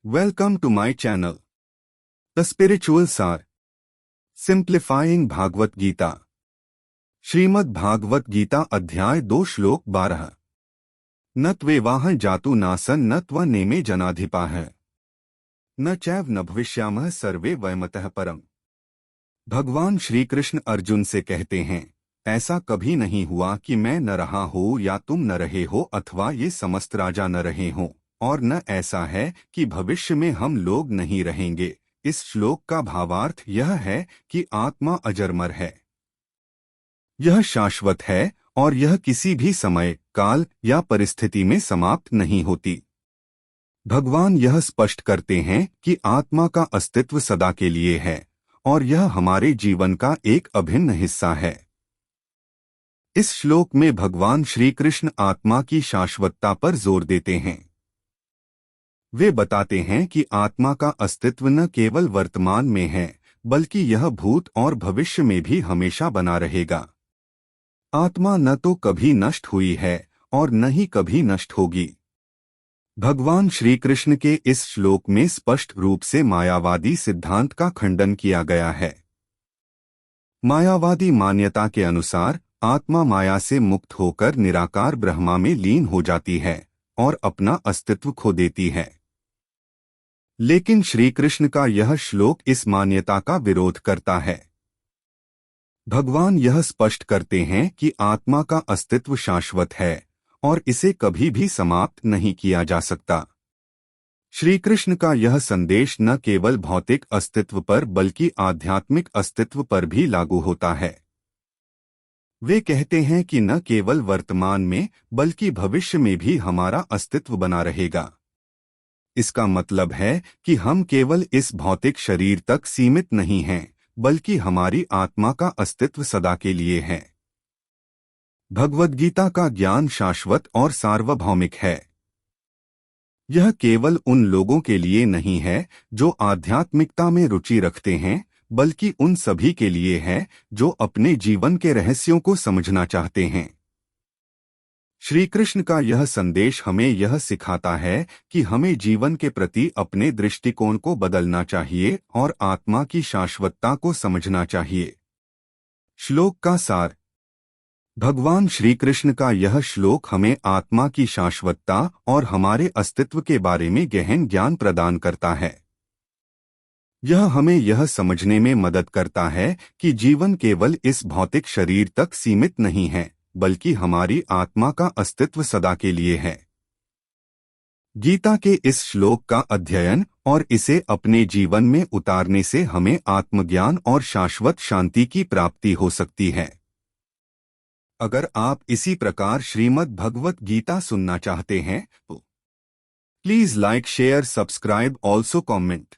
Welcome to my channel, The Spiritual Sar, Simplifying Bhagavad Gita. Shrimad Bhagavat Gita अध्याय 2 श्लोक 12। न त्वेवाह जातु नासन न त्व नेमे जनाधिपाः न चैव न भविष्यामः सर्वे वयमतः परम। भगवान श्री कृष्ण अर्जुन से कहते हैं, ऐसा कभी नहीं हुआ कि मैं न रहा हो या तुम न रहे हो अथवा ये समस्त राजा न रहे हों, और न ऐसा है कि भविष्य में हम लोग नहीं रहेंगे। इस श्लोक का भावार्थ यह है कि आत्मा अजरमर है, यह शाश्वत है और यह किसी भी समय, काल या परिस्थिति में समाप्त नहीं होती। भगवान यह स्पष्ट करते हैं कि आत्मा का अस्तित्व सदा के लिए है और यह हमारे जीवन का एक अभिन्न हिस्सा है। इस श्लोक में भगवान श्री कृष्ण आत्मा की शाश्वतता पर जोर देते हैं। वे बताते हैं कि आत्मा का अस्तित्व न केवल वर्तमान में है बल्कि यह भूत और भविष्य में भी हमेशा बना रहेगा। आत्मा न तो कभी नष्ट हुई है और न ही कभी नष्ट होगी। भगवान श्री कृष्ण के इस श्लोक में स्पष्ट रूप से मायावादी सिद्धांत का खंडन किया गया है। मायावादी मान्यता के अनुसार आत्मा माया से मुक्त होकर निराकार ब्रह्मा में लीन हो जाती है और अपना अस्तित्व खो देती है। लेकिन श्री कृष्ण का यह श्लोक इस मान्यता का विरोध करता है। भगवान यह स्पष्ट करते हैं कि आत्मा का अस्तित्व शाश्वत है और इसे कभी भी समाप्त नहीं किया जा सकता। श्री कृष्ण का यह संदेश न केवल भौतिक अस्तित्व पर बल्कि आध्यात्मिक अस्तित्व पर भी लागू होता है। वे कहते हैं कि न केवल वर्तमान में बल्कि भविष्य में भी हमारा अस्तित्व बना रहेगा। इसका मतलब है कि हम केवल इस भौतिक शरीर तक सीमित नहीं हैं, बल्कि हमारी आत्मा का अस्तित्व सदा के लिए है। भगवद गीता का ज्ञान शाश्वत और सार्वभौमिक है। यह केवल उन लोगों के लिए नहीं है जो आध्यात्मिकता में रुचि रखते हैं, बल्कि उन सभी के लिए है जो अपने जीवन के रहस्यों को समझना चाहते हैं। श्री कृष्ण का यह संदेश हमें यह सिखाता है कि हमें जीवन के प्रति अपने दृष्टिकोण को बदलना चाहिए और आत्मा की शाश्वतता को समझना चाहिए। श्लोक का सार। भगवान श्री कृष्ण का यह श्लोक हमें आत्मा की शाश्वतता और हमारे अस्तित्व के बारे में गहन ज्ञान प्रदान करता है। यह हमें यह समझने में मदद करता है कि जीवन केवल इस भौतिक शरीर तक सीमित नहीं है, बल्कि हमारी आत्मा का अस्तित्व सदा के लिए है। गीता के इस श्लोक का अध्ययन और इसे अपने जीवन में उतारने से हमें आत्मज्ञान और शाश्वत शांति की प्राप्ति हो सकती है। अगर आप इसी प्रकार श्रीमद् भगवत गीता सुनना चाहते हैं तो please like, share, subscribe, also comment.